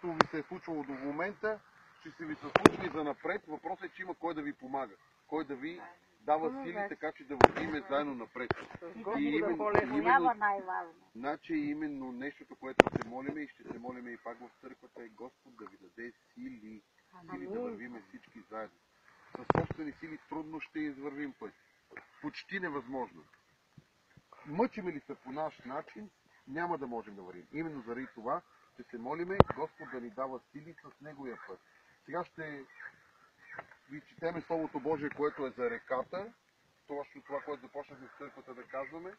както ви се е случвало до момента, ще се ви се случва и за напред. Въпросът е, че има кой да ви помага, кой да ви дава сили, така че да вървиме заедно напред. И именно нещото, което се молиме и ще се молиме и пак в църквата, е Господ да ви даде сили, да вървиме всички заедно. Със собствени сили трудно ще извървим път. Почти невъзможно. Мъчиме ли се по наш начин, няма да можем да вървим. Именно заради това ще се молиме Господ да ни дава сили с Неговия път. Сега ще ви четеме Словото Божие, което е за реката. Точно това, което започнахме в църквата да казваме.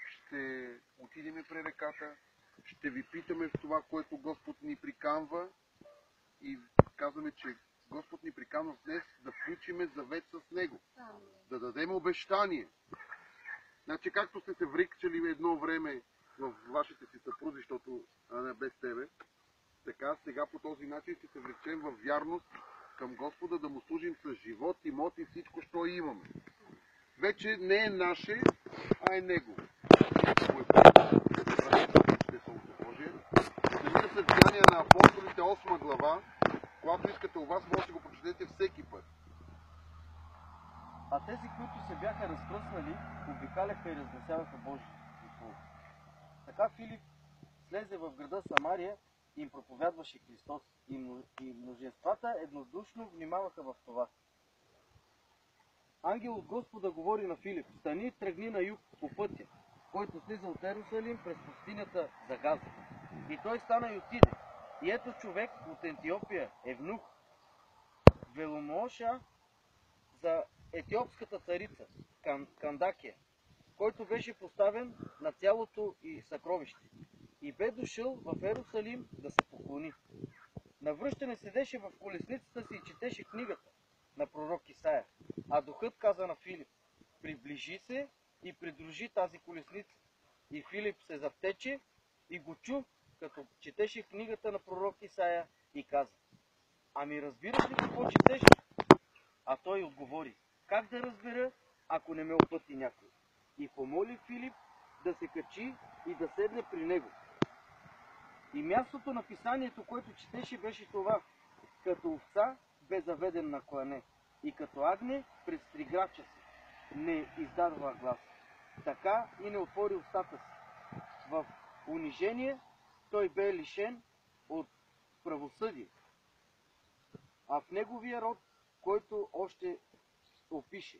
Ще отидем при реката, ще ви питаме в това, което Господ ни приканва и казваме, че Господ ни приканва днес да включиме завет с Него, да дадем обещание. Значи, както сте се врикчали едно време в вашите си съпрузи, защото не без тебе, така сега по този начин ще се вречем във вярност към Господа, да му служим с живот, имот и всичко, що имаме. Вече не е наше, а е Негово. Намира се в Деяния на апостолите 8 глава. Когато искате у вас, може да го прочетете всеки път. А тези, които се бяха разпръснали, обикаляха и разнесяваха Божието слово. Така Филип слезе в града Самария и им проповядваше Христос, и множествата еднодушно внимаваха в това. Ангел от Господа говори на Филип: стани и тръгни на юг по пътя, който слиза от Ерусалим през пустинята за Газа. И той стана и отиде. И ето човек от Антиопия, евнух, Веломоша, за етиопската царица Кандакия, който беше поставен на цялото и съкровище. И бе дошъл в Ерусалим да се поклони. Навръщане седеше в колесницата си и четеше книгата на пророк Исаия. А духът каза на Филип: приближи се и придружи тази колесница. И Филип се завтече и го чу, като четеше книгата на пророк Исаия, и каза: ами разбираш ли какво четеш? А той отговори: как да разбера, ако не ме опъти някой? И помоли Филип да се качи и да седне при него. И мястото на писанието, което четеше, беше това: като овца бе заведен на клане, и като агне пред стригача си не издадва глас. Така и не отвори устата си. В унижение той бе лишен от правосъдие. А в неговия род, който ще опише,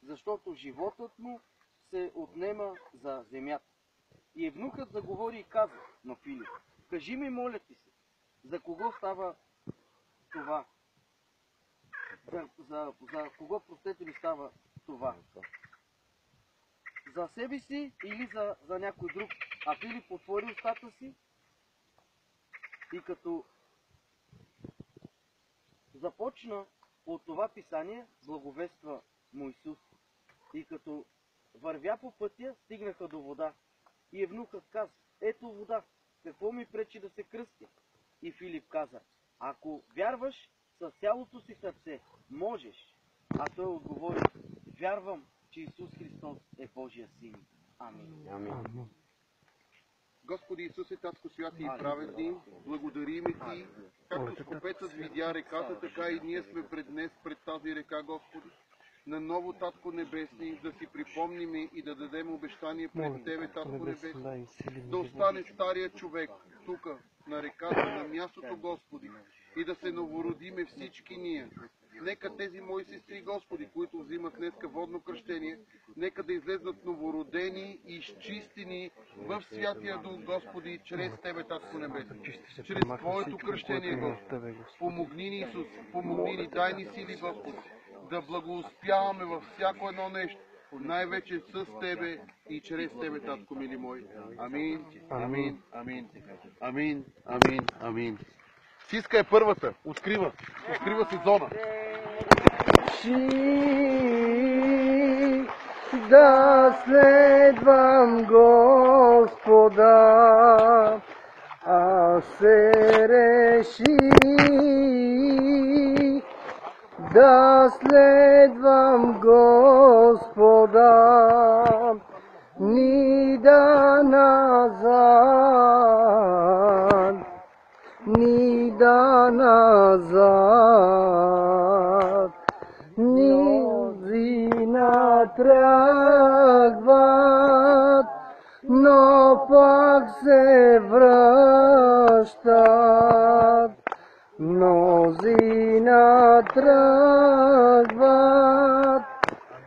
защото животът му се отнема за земята. И евнухът заговори и каза на Филип: кажи ми, моля ти се, за кого става това? За кого, простете ми, става това? За себе си или за някой друг? А Филип отвори устата си и като започна от това писание, благовества му Исус. И като вървя по пътя, стигнаха до вода. И евнухът каза: ето вода, какво ми пречи да се кръстя? И Филип каза: ако вярваш с цялото си сърце, можеш. А той отговори: вярвам, че Исус Христос е Божия Син. Амин. Амин. Господи Исусе, Татко святи и праведни, благодариме Ти, както скопецът видя реката, така и ние сме днес пред тази река, Господи. Наново, Татко Небесни, да си припомниме и да дадем обещание пред Тебе, Татко Небесни, да остане стария човек тук, на реката, на мястото, Господи, и да се новородиме всички ние. Нека тези мои сестри, Господи, които взимат днеска водно кръщение, нека да излезнат новородени и изчистени в Святия Дух, Господи, чрез Тебе, Татко Небесни, чрез Твоето кръщение, Господи. Помогни ни, Исус, помогни ни, дай ни сили, Господи, да благоуспяваме във всяко едно нещо, най-вече с Тебе и чрез Тебе, Татко, мили мой. Амин, амин, амин, амин, амин, амин. Сиска е първата. Открива сезона. Да следвам Господа, аз се реших да следвам Господа, ни да назад гледа назад. Мнозина тръгват, но пак се връщат. Мнозина тръгват,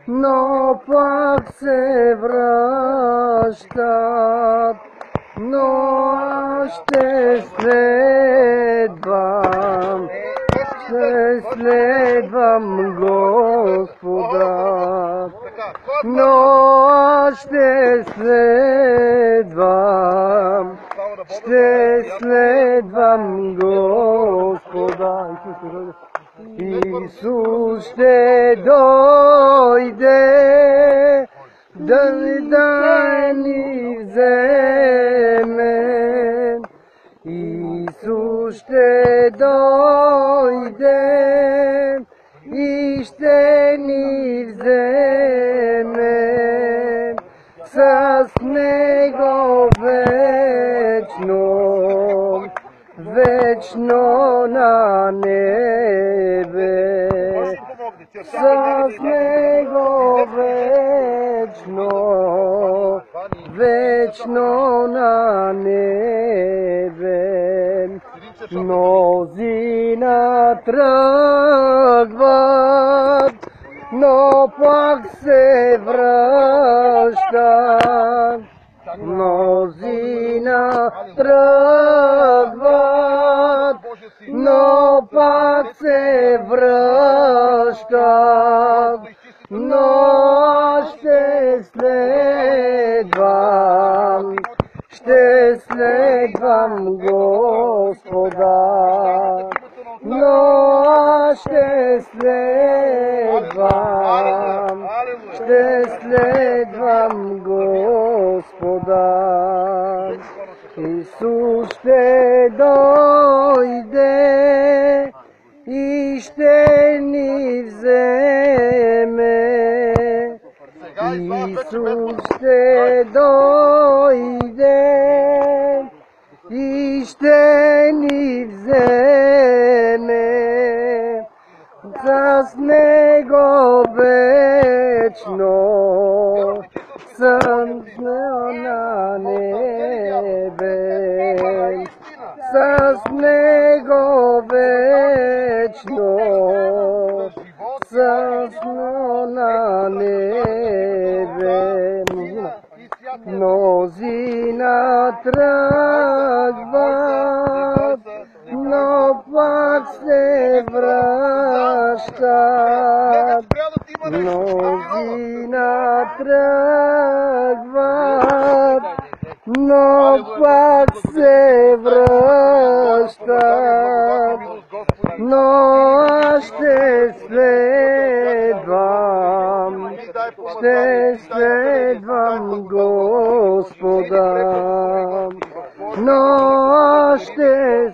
но пак се връщат. Но аз ще следвам, ще следвам Господа. Но аз ще следвам Господа. Исус ще дойде, да ни вземе. Исус ще дойде и ще ни вземе с Него вечно на небе. С Него вечно на небе. Мнозина тръгват, но пак се връщат. Мнозина тръгват, но пак се връщат. Но ще следвам Господа. Но ще следвам Господа. Исус ще дойде и ще ни вземе. Исус ще дойде и ще ни вземе. С Него съм на небе. С Него съм на небе. Мнозина тръгват, но пак се връщат. Мнозина тръгват, но пак се връщат. Но аз ще следвам Господа. Но аз ще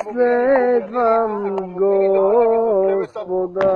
следвам Господа.